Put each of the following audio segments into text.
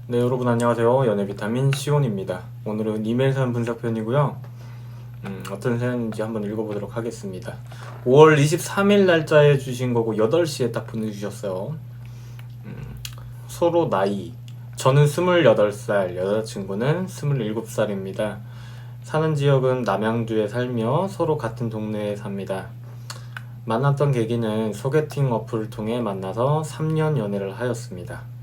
네, 여러분 안녕하세요. 연애비타민 시온입니다. 오늘은 이메일 사연 분석편이고요. 어떤 사연인지 한번 읽어보도록 하겠습니다. 5월 23일 날짜에 주신 거고 8시에 딱 보내주셨어요. 서로 나이. 저는 28살, 여자친구는 27살입니다. 사는 지역은 남양주에 살며 서로 같은 동네에 삽니다. 만났던 계기는 소개팅 어플을 통해 만나서 3년 연애를 하였습니다.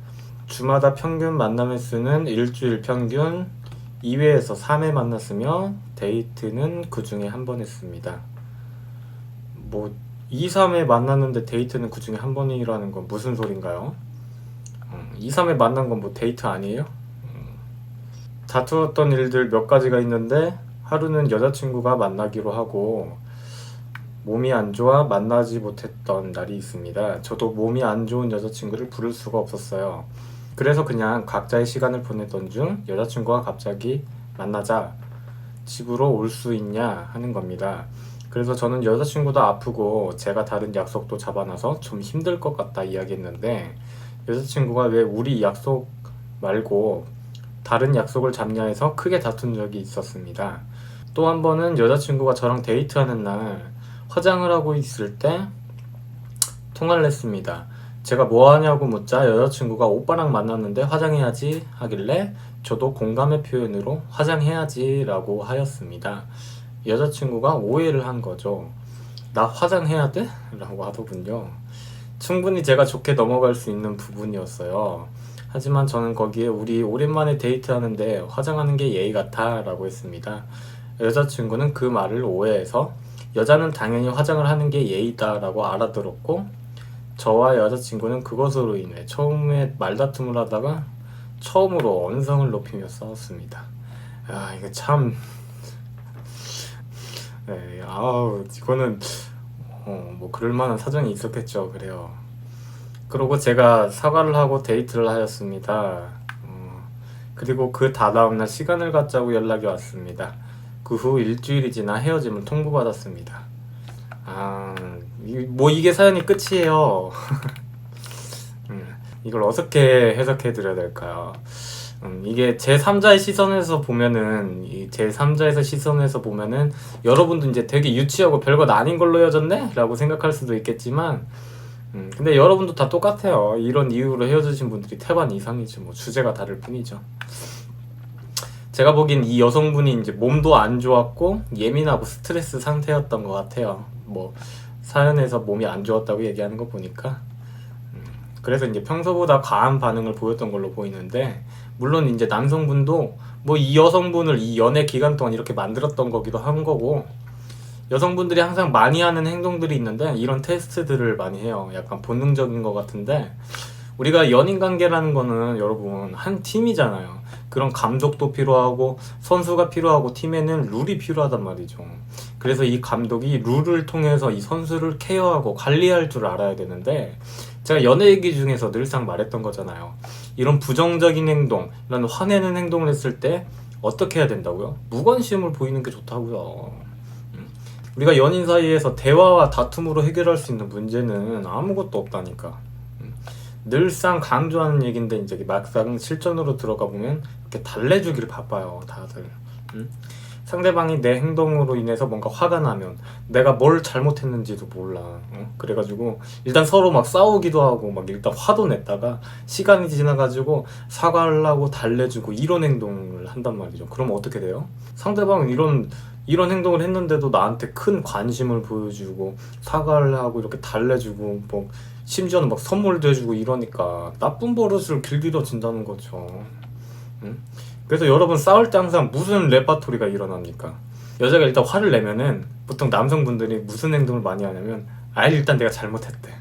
주마다 평균 만남 횟수는 일주일 평균 2회에서 3회 만났으며 데이트는 그 중에 한 번 했습니다. 2, 3회 만났는데 데이트는 그 중에 한 번이라는 건 무슨 소린가요? 2, 3회 만난 건 데이트 아니에요? 다투었던 일들 몇 가지가 있는데 하루는 여자친구가 만나기로 하고 몸이 안 좋아 만나지 못했던 날이 있습니다. 저도 몸이 안 좋은 여자친구를 부를 수가 없었어요. 그래서 그냥 각자의 시간을 보내던 중 여자친구가 갑자기 만나자, 집으로 올 수 있냐 하는 겁니다. 그래서 저는 여자친구도 아프고 제가 다른 약속도 잡아놔서 좀 힘들 것 같다 이야기했는데 여자친구가 왜 우리 약속 말고 다른 약속을 잡냐 해서 크게 다툰 적이 있었습니다. 또 한 번은 여자친구가 저랑 데이트하는 날 화장을 하고 있을 때 통화를 했습니다. 제가 뭐 하냐고 묻자 여자친구가 오빠랑 만났는데 화장해야지 하길래 저도 공감의 표현으로 화장해야지 라고 하였습니다. 여자친구가 오해를 한 거죠. 나 화장해야 돼? 라고 하더군요. 충분히 제가 좋게 넘어갈 수 있는 부분이었어요. 하지만 저는 거기에 우리 오랜만에 데이트하는데 화장하는 게 예의 같아 라고 했습니다. 여자친구는 그 말을 오해해서 여자는 당연히 화장을 하는 게 예의다 라고 알아들었고 저와 여자친구는 그것으로 인해 처음에 말다툼을 하다가 처음으로 언성을 높이며 싸웠습니다. 이거 참 네, 이거는 그럴 만한 사정이 있었겠죠. 그래요. 그러고 제가 사과를 하고 데이트를 하였습니다. 그리고 그 다다음날 시간을 갖자고 연락이 왔습니다. 그 후 일주일이 지나 헤어짐을 통보받았습니다. 이게 사연이 끝이에요. 이걸 어떻게 해석해 드려야 될까요? 이게 제3자의 시선에서 보면은, 제3자에서 시선에서 보면은, 여러분도 이제 되게 유치하고 별것 아닌 걸로 헤어졌네? 라고 생각할 수도 있겠지만, 근데 여러분도 다 똑같아요. 이런 이유로 헤어지신 분들이 태반 이상이죠. 주제가 다를 뿐이죠. 제가 보기엔 이 여성분이 이제 몸도 안 좋았고, 예민하고 스트레스 상태였던 것 같아요. 사연에서 몸이 안 좋았다고 얘기하는 거 보니까 그래서 이제 평소보다 과한 반응을 보였던 걸로 보이는데 물론 이제 남성분도 이 여성분을 이 연애 기간 동안 이렇게 만들었던 거기도 한 거고 여성분들이 항상 많이 하는 행동들이 있는데 이런 테스트들을 많이 해요. 약간 본능적인 것 같은데 우리가 연인 관계라는 거는 여러분 한 팀이잖아요. 그런 감독도 필요하고 선수가 필요하고 팀에는 룰이 필요하단 말이죠. 그래서 이 감독이 룰을 통해서 이 선수를 케어하고 관리할 줄 알아야 되는데 제가 연애 얘기 중에서 늘상 말했던 거잖아요. 이런 부정적인 행동, 이런 화내는 행동을 했을 때 어떻게 해야 된다고요? 무관심을 보이는 게 좋다고요. 우리가 연인 사이에서 대화와 다툼으로 해결할 수 있는 문제는 아무것도 없다니까. 늘상 강조하는 얘기인데 이제 막상 실전으로 들어가 보면 이렇게 달래주기를 바빠요, 다들. 상대방이 내 행동으로 인해서 뭔가 화가 나면 내가 뭘 잘못했는지도 몰라. 그래가지고 일단 서로 막 싸우기도 하고 막 일단 화도 냈다가 시간이 지나가지고 사과하려고 달래주고 이런 행동을 한단 말이죠. 그러면 어떻게 돼요? 상대방은 이런 행동을 했는데도 나한테 큰 관심을 보여주고 사과를 하고 이렇게 달래주고 심지어는 막 선물도 해주고 이러니까 나쁜 버릇을 길들여진다는 거죠. 그래서 여러분 싸울 때 항상 무슨 레파토리가 일어납니까? 여자가 일단 화를 내면은 보통 남성분들이 무슨 행동을 많이 하냐면 일단 내가 잘못했대.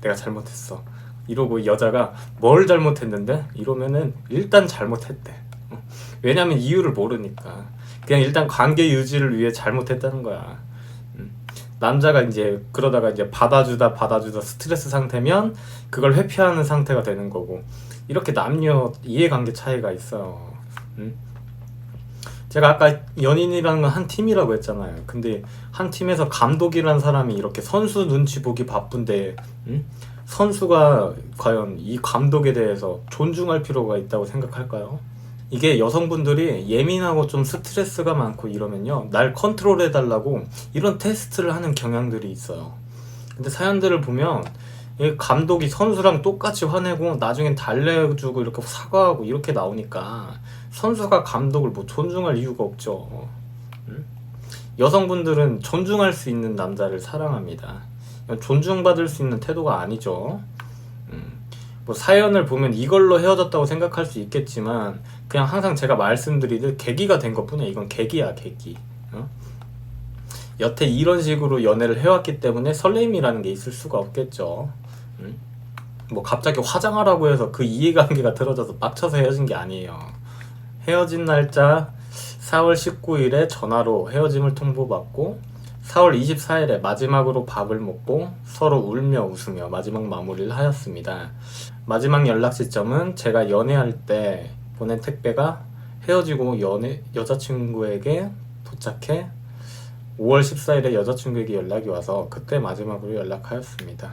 내가 잘못했어. 이러고 여자가 뭘 잘못했는데? 이러면은 일단 잘못했대. 왜냐면 이유를 모르니까. 그냥 일단 관계 유지를 위해 잘못했다는 거야. 남자가 이제 그러다가 이제 받아주다 스트레스 상태면 그걸 회피하는 상태가 되는 거고 이렇게 남녀 이해관계 차이가 있어요. 제가 아까 연인이라는 건 한 팀이라고 했잖아요. 근데 한 팀에서 감독이라는 사람이 이렇게 선수 눈치 보기 바쁜데 선수가 과연 이 감독에 대해서 존중할 필요가 있다고 생각할까요? 이게 여성분들이 예민하고 좀 스트레스가 많고 이러면요, 날 컨트롤해달라고 이런 테스트를 하는 경향들이 있어요. 근데 사연들을 보면 이 감독이 선수랑 똑같이 화내고 나중엔 달래주고 이렇게 사과하고 이렇게 나오니까 선수가 감독을 뭐 존중할 이유가 없죠. 응? 여성분들은 존중할 수 있는 남자를 사랑합니다. 존중받을 수 있는 태도가 아니죠. 뭐 사연을 보면 이걸로 헤어졌다고 생각할 수 있겠지만 그냥 항상 제가 말씀드리듯 계기가 된 것뿐이야. 이건 계기야, 계기. 어? 여태 이런 식으로 연애를 해왔기 때문에 설렘이라는 게 있을 수가 없겠죠. 뭐 갑자기 화장하라고 해서 그 이해관계가 틀어져서 빡쳐서 헤어진 게 아니에요. 헤어진 날짜 4월 19일에 전화로 헤어짐을 통보받고 4월 24일에 마지막으로 밥을 먹고 서로 울며 웃으며 마지막 마무리를 하였습니다. 마지막 연락 시점은 제가 연애할 때 보낸 택배가 헤어지고 여자친구에게 도착해 5월 14일에 여자친구에게 연락이 와서 그때 마지막으로 연락하였습니다.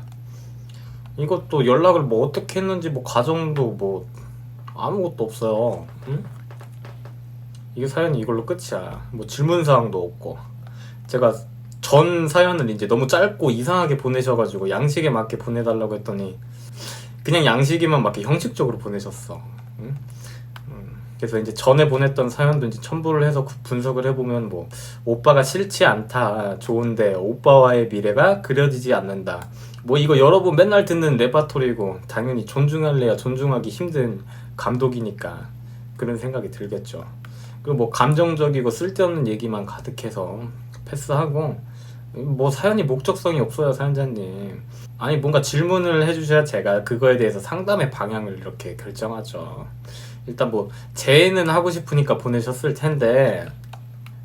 이것도 연락을 뭐 어떻게 했는지 뭐 과정도 뭐 아무것도 없어요. 응? 이게 사연이 이걸로 끝이야. 뭐 질문사항도 없고. 제가 전 사연을 이제 너무 짧고 이상하게 보내셔가지고 양식에 맞게 보내달라고 했더니 그냥 양식에만 맞게 형식적으로 보내셨어. 응? 그래서 이제 전에 보냈던 사연도 이제 첨부를 해서 분석을 해보면 뭐 오빠가 싫지 않다, 좋은데 오빠와의 미래가 그려지지 않는다, 뭐 이거 여러분 맨날 듣는 레파토리고 당연히 존중할래야 존중하기 힘든 감독이니까 그런 생각이 들겠죠. 그리고 뭐 감정적이고 쓸데없는 얘기만 가득해서 패스하고, 뭐 사연이 목적성이 없어요, 사연자님. 아니 뭔가 질문을 해주셔야 제가 그거에 대해서 상담의 방향을 이렇게 결정하죠. 일단 뭐 재회는 하고 싶으니까 보내셨을 텐데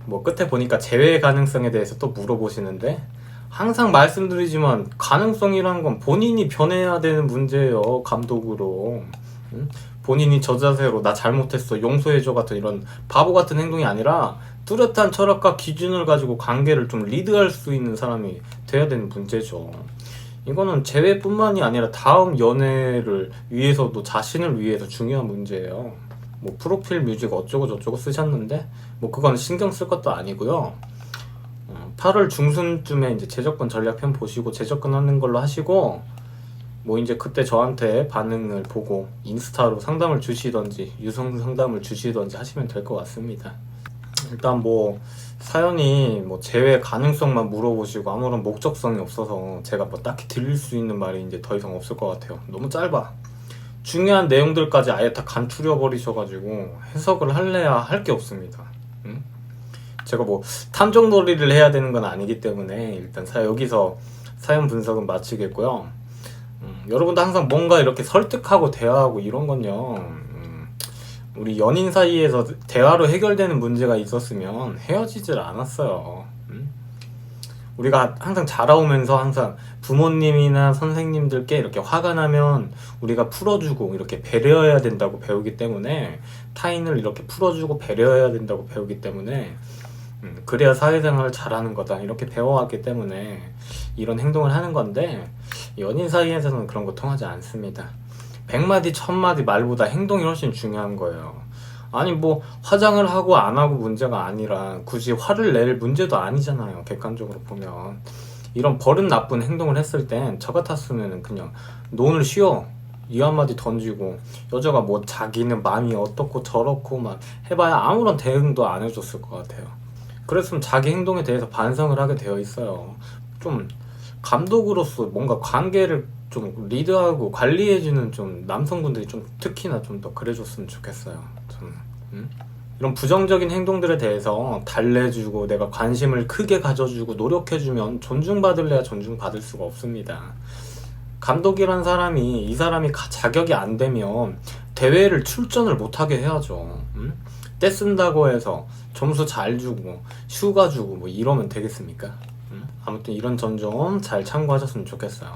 뭐 끝에 보니까 재회 가능성에 대해서 또 물어보시는데, 항상 말씀드리지만 가능성이라는 건 본인이 변해야 되는 문제예요. 감독으로. 응? 본인이 저 자세로 나 잘못했어 용서해줘 같은 이런 바보 같은 행동이 아니라 뚜렷한 철학과 기준을 가지고 관계를 좀 리드할 수 있는 사람이 돼야 되는 문제죠. 이거는 재회뿐만이 아니라 다음 연애를 위해서도 자신을 위해서 중요한 문제예요. 뭐 프로필 뮤직 어쩌고 저쩌고 쓰셨는데 뭐 그건 신경 쓸 것도 아니고요. 8월 중순쯤에 이제 재접근 전략편 보시고 재접근하는 걸로 하시고, 뭐 이제 그때 저한테 반응을 보고 인스타로 상담을 주시던지 유성 상담을 주시던지 하시면 될 것 같습니다. 일단 뭐 사연이 뭐 재회 가능성만 물어보시고 아무런 목적성이 없어서 제가 뭐 딱히 드릴 수 있는 말이 이제 더 이상 없을 것 같아요. 너무 짧아. 중요한 내용들까지 아예 다 간추려 버리셔가지고 해석을 할래야 할 게 없습니다. 응? 제가 뭐 탐정놀이를 해야 되는 건 아니기 때문에 일단 여기서 사연 분석은 마치겠고요. 여러분도 항상 뭔가 이렇게 설득하고 대화하고 이런 건요, 우리 연인 사이에서 대화로 해결되는 문제가 있었으면 헤어지질 않았어요. 우리가 항상 자라오면서 항상 부모님이나 선생님들께 이렇게 화가 나면 우리가 풀어주고 이렇게 배려해야 된다고 배우기 때문에, 타인을 이렇게 풀어주고 배려해야 된다고 배우기 때문에 그래야 사회생활을 잘하는 거다 이렇게 배워왔기 때문에 이런 행동을 하는 건데, 연인 사이에서는 그런 거 통하지 않습니다. 100마디 1000마디 말보다 행동이 훨씬 중요한 거예요. 아니 뭐 화장을 하고 안 하고 문제가 아니라 굳이 화를 낼 문제도 아니잖아요. 객관적으로 보면 이런 버릇 나쁜 행동을 했을 땐 저 같았으면 그냥 논을 쉬어 이 한마디 던지고, 여자가 뭐 자기는 마음이 어떻고 저렇고 막 해봐야 아무런 대응도 안 해줬을 것 같아요. 그랬으면 자기 행동에 대해서 반성을 하게 되어 있어요. 좀 감독으로서 뭔가 관계를 좀 리드하고 관리해주는 좀 남성분들이 좀 특히나 좀 더 그래줬으면 좋겠어요. 저는. 이런 부정적인 행동들에 대해서 달래주고 내가 관심을 크게 가져주고 노력해주면 존중받을래야 존중받을 수가 없습니다. 감독이란 사람이 이 사람이 자격이 안 되면 대회를 출전을 못하게 해야죠. 떼 쓴다고 해서 점수 잘 주고 휴가 주고 뭐 이러면 되겠습니까? 아무튼 이런 점 좀 잘 참고하셨으면 좋겠어요.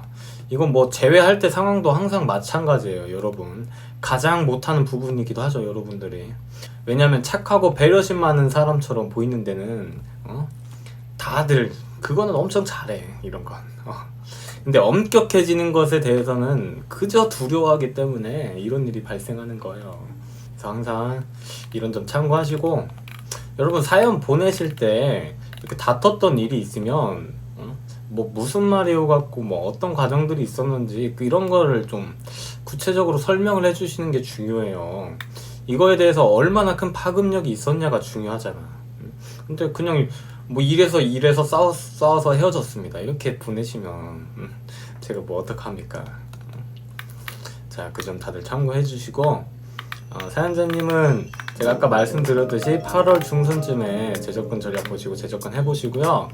이건 뭐 제외할 때 상황도 항상 마찬가지예요, 여러분. 가장 못하는 부분이기도 하죠, 여러분들이. 왜냐면 착하고 배려심 많은 사람처럼 보이는 데는 다들 그거는 엄청 잘해, 이런 건. 근데 엄격해지는 것에 대해서는 그저 두려워하기 때문에 이런 일이 발생하는 거예요. 그래서 항상 이런 점 참고하시고, 여러분 사연 보내실 때 이렇게 다퉜던 일이 있으면 뭐 무슨 말이오 갖고 뭐 어떤 과정들이 있었는지 이런 거를 좀 구체적으로 설명을 해주시는 게 중요해요. 이거에 대해서 얼마나 큰 파급력이 있었냐가 중요하잖아. 근데 그냥 뭐 이래서 싸워서 헤어졌습니다 이렇게 보내시면 제가 뭐 어떡합니까. 자, 그 점 다들 참고해 주시고, 사연자님은 제가 아까 말씀드렸듯이 8월 중순쯤에 재접근 전략 보시고 재접근 해보시고요.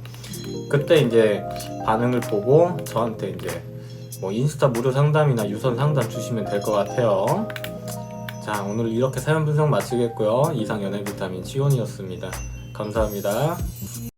그때 이제 반응을 보고 저한테 이제 뭐 인스타 무료 상담이나 유선 상담 주시면 될 것 같아요. 자, 오늘 이렇게 사연 분석 마치겠고요. 이상 연애 비타민 지원이었습니다. 감사합니다.